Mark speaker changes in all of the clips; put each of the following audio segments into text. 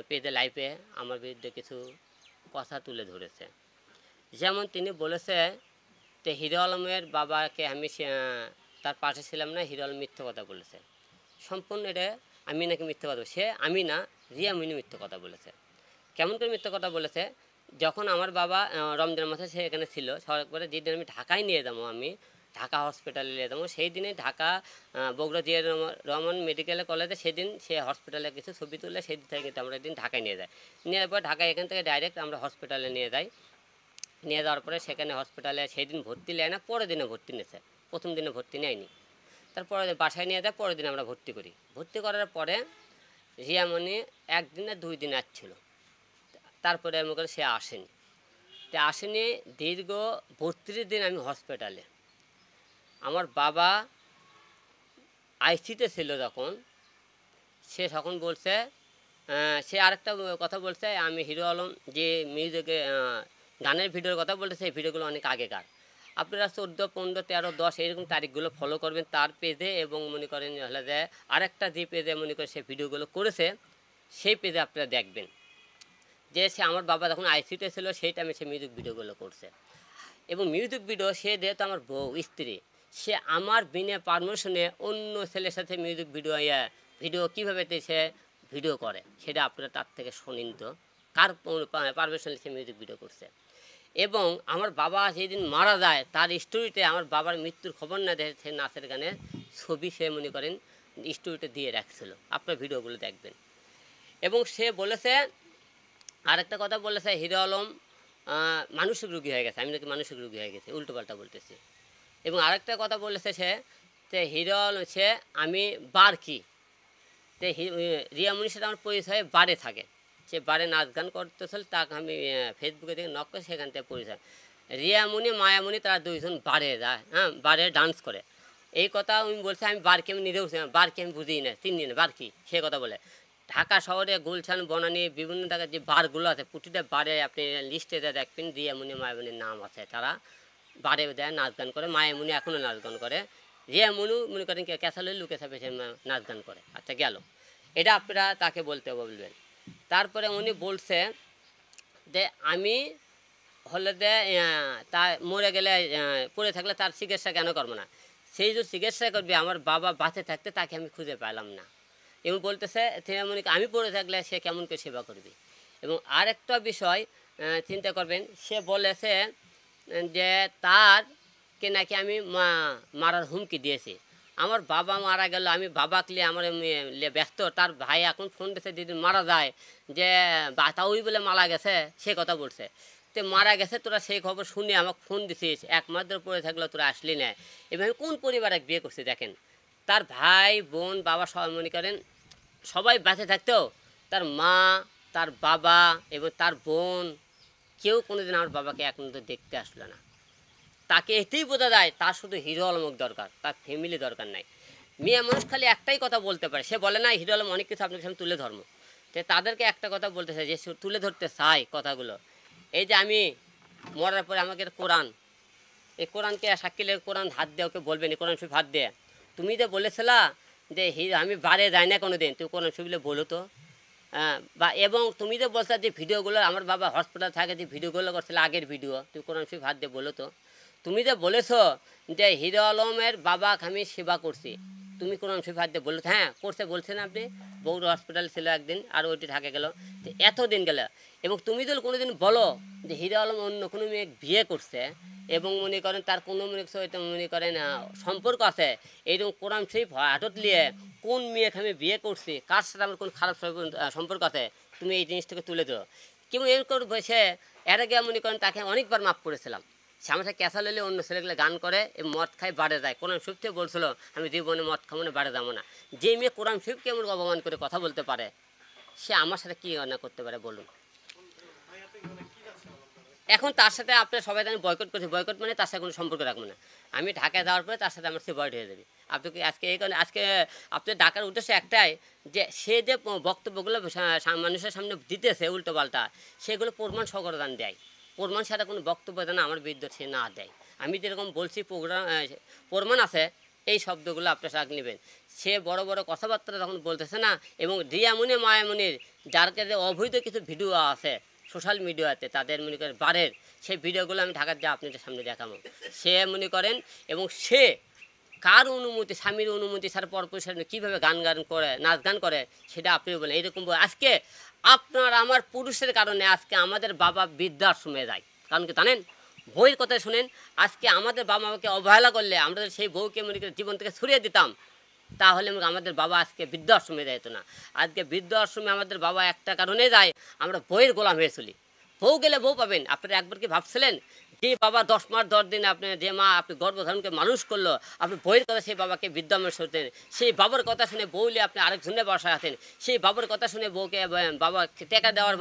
Speaker 1: পেজে লাইভে আমার বিরুদ্ধে কিছু কথা তুলে ধরেছে। যেমন তিনি বলেছে যে হিরো আলমের বাবাকে আমি তার পাশে ছিলাম না, হিরো আলম মিথ্যে কথা বলেছে। সম্পূর্ণ এটা আমি নাকি মিথ্যে কথা, সে আমি না, রিয়া মিনি মিথ্যে কথা বলেছে। কেমন করে মিথ্যে কথা বলেছে? যখন আমার বাবা রমজান মাসে সে এখানে ছিল, সড়ক করে যেদিন আমি ঢাকায় নিয়ে যাবো, আমি ঢাকা হসপিটালে নিয়ে যাবো, সেই দিনে ঢাকা বগুড়া জিয়া রহমান মেডিকেল কলেজে সেদিন সে হসপিটালে কিছু ছবি তুলে সেই দিন থেকে কিন্তু আমরা একদিন ঢাকায় নিয়ে যাই। নিয়ে যাওয়ার পর ঢাকায় এখান থেকে ডাইরেক্ট আমরা হসপিটালে নিয়ে যাই। নিয়ে যাওয়ার পরে সেখানে হসপিটালে সেই দিন ভর্তি নেয় না, পরের দিনে ভর্তি নিয়েছে। প্রথম দিনে ভর্তি নেয়নি, তারপরে বাসায় নিয়ে যায়, পরের দিন আমরা ভর্তি করি। ভর্তি করার পরে রিয়ামণি একদিনে 2 দিন আসছিল, তারপরে আমি করে সে আসেনি। তো আসেনি দীর্ঘ 32 দিন আমি হসপিটালে। আমার বাবা আইসিতে ছিল যখন, সে তখন বলছে, সে আরেকটা কথা বলছে, আমি হিরো আলম যে মিউজিকে গানের ভিডিওর কথা বলতে, সেই ভিডিওগুলো অনেক আগেকার। আপনারা 14, 15, 13, 10 এরকম তারিখগুলো ফলো করবেন তার পেজে, এবং মনে করেন হলে যে আরেকটা যে পেজে মনে করে সে ভিডিওগুলো করেছে, সেই পেজে আপনারা দেখবেন যে সে আমার বাবা যখন আইসিতে ছিল সেই টাইমে সে মিউজিক ভিডিওগুলো করছে। এবং মিউজিক ভিডিও সে যেহেতু আমার বউ স্ত্রী, সে আমার বিনা পারমিশনে অন্য ছেলের সাথে মিউজিক ভিডিও কীভাবে সে ভিডিও করে সেটা আপনারা তার থেকে শুনিন তো, কার পারমিশনে সে মিউজিক ভিডিও করছে। এবং আমার বাবা যেদিন মারা যায় তার স্টোরিতে আমার বাবার মৃত্যুর খবর না দেখে সে নাচের গানের ছবি সে মনে করেন স্টোরিতে দিয়ে রাখছিল, আপনার ভিডিওগুলো দেখবেন। এবং সে বলেছে আরেকটা কথা বলেছে, হিরো আলম মানসিক রোগী হয়ে গেছে, আমি নাকি মানসিক রোগী হয়ে গেছি, উল্টোপাল্টা বলতেছি। এবং আরেকটা কথা বলেছে সে, যে হিরো আলম সে আমি বার কি, তো রিয়ামণির সাথে আমার পরিচয় বারে থাকে, সে বারে নাচ গান করতেছিল, তাকে আমি ফেসবুকে থেকে নক করে সেখান থেকে পরিচয়। রিয়ামণি মায়ামণি তারা 2 জন বারে যায়, হ্যাঁ বারে ডান্স করে। এই কথা আমি বলছি, আমি বারকে আমি নিজেও বারকে আমি বুঝিই না, 3 দিনে বার কি সে কথা বলে। ঢাকা শহরে গুলশান বনানী বিভিন্ন জায়গায় যে বারগুলো আছে, প্রতিটা বারে আপনি লিস্টে দেখবেন রিয়ামণি মায়ামণির নাম আছে, তারা বারে দেয় নাচ গান করে। মায়ামণি এখনও নাচ গান করে, রিয়ামণি মনে করেন ক্যাসালে লুকে থাকবে সে নাচ গান করে। আচ্ছা গেল, এটা আপনারা তাকে বলতে বলবেন। তারপরে উনি বলছে যে আমি হলে যে তা মরে গেলে পড়ে থাকলে তার চিকিৎসা কেন করবো না, সেই যে চিকিৎসা করবে আমার বাবা বাঁচে থাকতে তাকে আমি খুঁজে পেলাম না। এবং বলতেছে আমি পড়ে থাকলে সে কেমন করে সেবা করবে। এবং আরেকটা বিষয় চিন্তা করবেন, সে বলেছে যে তারকে নাকি আমি মারার হুমকি দিয়েছি। আমার বাবা মারা গেল, আমি বাবাকে নিয়ে আমার ব্যস্ত, তার ভাই এখন ফোন দিয়েছে যেদিন মারা যায় যে তাওই বলে মারা গেছে, সে কথা বলছে। তো মারা গেছে তোরা সেই খবর শুনে আমাকে ফোন দিছিস, 1 মাস ধরে পড়ে থাকলেও তোরা আসলি না। এবং কোন পরিবারে বিয়ে করছে দেখেন, তার ভাই বোন বাবা সবাই মনে করেন সবাই বেঁচে থাকতেও তার মা, তার বাবা এবং তার বোন কেউ কোনোদিন আমার বাবাকে এখন তো দেখতে আসলো না। তাকে এতেই বোঝা যায় তার শুধু হিরো আলমক দরকার, তার ফ্যামিলি দরকার নাই। মেয়ে মানুষ খালি একটাই কথা বলতে পারে, সে বলে না হিরো আলম অনেক কিছু আপনার সামনে তুলে ধর্ম। তো তাদেরকে একটা কথা বলতে চাই, যে তুলে ধরতে চাই কথাগুলো, এই যে আমি মরার পরে আমাকে কোরআন, এই কোরআনকে সাক্ষীলে কোরআন হাত দিয়ে ওকে বলবেন, এই কোরআন শরীফ হাত দিয়ে, তুমি যে বলেছিলা যে আমি বারে যাই না কোনো দিন, তুই কোরআন শরীফে বলো তো। বা এবং তুমি যে বলছো যে ভিডিওগুলো আমার বাবা হসপিটাল থাকে যে ভিডিওগুলো করছিল আগের ভিডিও, তুই কোরআন শরীফ হাত দিয়ে বলো তো। তুমি যে বলেছো যে হিরো আলমের বাবাকে আমি সেবা করছি, তুমি কোরআন শরীফ হাত দিয়ে বললো, হ্যাঁ করছে বলছেন আপনি, বগুড়া হসপিটাল ছিল একদিন আর ওইটি ঢাকা গেল, তো এতদিন গেল। এবং তুমি যদি কোনো দিন বলো যে হিরো আলম অন্য কোনো মেয়ে বিয়ে করছে এবং মনে করেন তার কোনো মনে করেন সম্পর্ক আছে, এইরকম কোরআন শরীফ হাটত নিয়ে কোন মেয়েকে আমি বিয়ে করছি, কার সাথে আমার কোন খারাপ সম্পর্ক আছে, তুমি এই জিনিসটাকে তুলে দাও। কিন্তু এরকম বসে এর আগে মনে করেন তাকে অনেকবার মাফ করেছিলাম। সে আমার সাথে ক্যাসা লইলে অন্য ছেলেগুলো গান করে মদ খাই বাড়ে যায়, কোরআন শরীফ থেকে বলছিল আমি জীবনে মদ খাবো না, বাড়ে যাবো না। যে মেয়ে কোরআন শরীফকে এমন অপমান করে কথা বলতে পারে, সে আমার সাথে কী না করতে পারে বলুন। এখন তার সাথে আপনার সবাই আমি বয়কট করছি, বয়কট মানে তার সাথে কোনো সম্পর্ক রাখবো না। আমি ঢাকায় যাওয়ার পরে তার সাথে আমার সে বয়কট হয়ে যাবে। আপনাকে আজকে এই কারণে আজকে আপনার ডাকার উদ্দেশ্য একটাই, যে সে যে বক্তব্যগুলো মানুষের সামনে দিতেছে উল্টো পাল্টা, সেগুলো প্রমাণ সহকারে দেয়, প্রমাণ ছাড়া কোনো বক্তব্য যেন আমার বিরুদ্ধে সে না দেয়। আমি যেরকম বলছি প্রমাণ আছে, এই শব্দগুলো আপনার সাথে নেবেন। সে বড় বড় কথাবার্তা যখন বলতেছে না, এবং রিয়ামণি মায়ামণির যার কাছে অবৈধ কিছু ভিডিও আছে সোশ্যাল মিডিয়াতে, তাদের মনে করেন বারের সেই ভিডিওগুলো আমি ঢাকার যা আপনাদের সামনে দেখাবো। সে মনে করেন, এবং সে কার অনুমতি, স্বামীর অনুমতি ছাড়া পরপুরুষের কীভাবে গান করে, নাচ গান করে, সেটা আপনি বলেন। এইরকম আজকে আপনার আমার পুরুষের কারণে আজকে আমাদের বাবা বৃদ্ধাশ্রমে যায়। কারণ কি জানেন? বইয়ের কথা শুনেন, আজকে আমাদের বাবা মাকে অবহেলা করলে আমরা সেই বউকে মনে করে জীবন থেকে ছড়িয়ে দিতাম, তাহলে আমাদের বাবা আজকে বৃদ্ধাশ্রমে যাইতো না। আজকে বৃদ্ধাশ্রমে আমাদের বাবা একটা কারণে যায়, আমরা বইয়ের গোলাম হয়ে চলি। বউ গেলে বউ পাবেন। আপনারা একবার কি ভাবছিলেন যে বাবা 10 মাস 10 দিন আপনি, যে মা আপনি গর্ভধারণকে মানুষ করলো, আপনি বইয়ের কথা সেই বাবাকে বৃদ্ধাশ্রমে শুনতেন, সেই বাবার কথা শুনে বউলে আপনি আরেকজনের বাসায় আছেন, সেই বাবার কথা শুনে বউকে বাবা টেকা দেওয়ার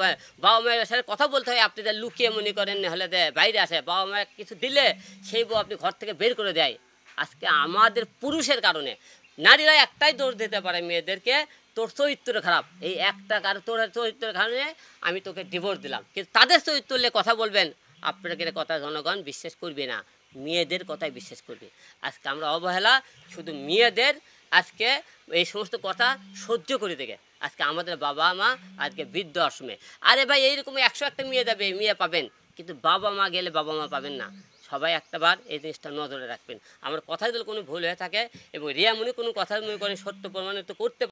Speaker 1: বাবা মায়ের সাথে কথা বলতে হয়, আপনি যা লুকিয়ে মনে করেন হলে বাইরে আসে, বাবা মায়ের কিছু দিলে সেই বউ আপনি ঘর থেকে বের করে দেয়। আজকে আমাদের পুরুষের কারণে নারীরা একটাই দোষ দিতে পারে মেয়েদেরকে, তোর চরিত্র খারাপ, এই একটা কারণ, তোর চরিত্রের কারণে আমি তোকে ডিভোর্স দিলাম। কিন্তু তাদের চরিত্র নিয়ে কথা বলবেন, আপনাদের কথা জনগণ বিশ্বাস করবে না, মেয়েদের কথাই বিশ্বাস করবে। আজকে আমরা অবহেলা শুধু মেয়েদের আজকে এই সমস্ত কথা সহ্য করে থেকে আজকে আমাদের বাবা মা আজকে বৃদ্ধাশ্রমে। আরে ভাই, এইরকম 101টা মেয়ে যাবে, মেয়ে পাবেন, কিন্তু বাবা মা গেলে বাবা মা পাবেন না। সবাই একটাবার এই জিনিসটা নজরে রাখবেন। আমার কথা যদি কোনো ভুল হয়ে থাকে এবং রিয়ামণি কোনো কথা মনে করেন সত্য প্রমাণিত করতে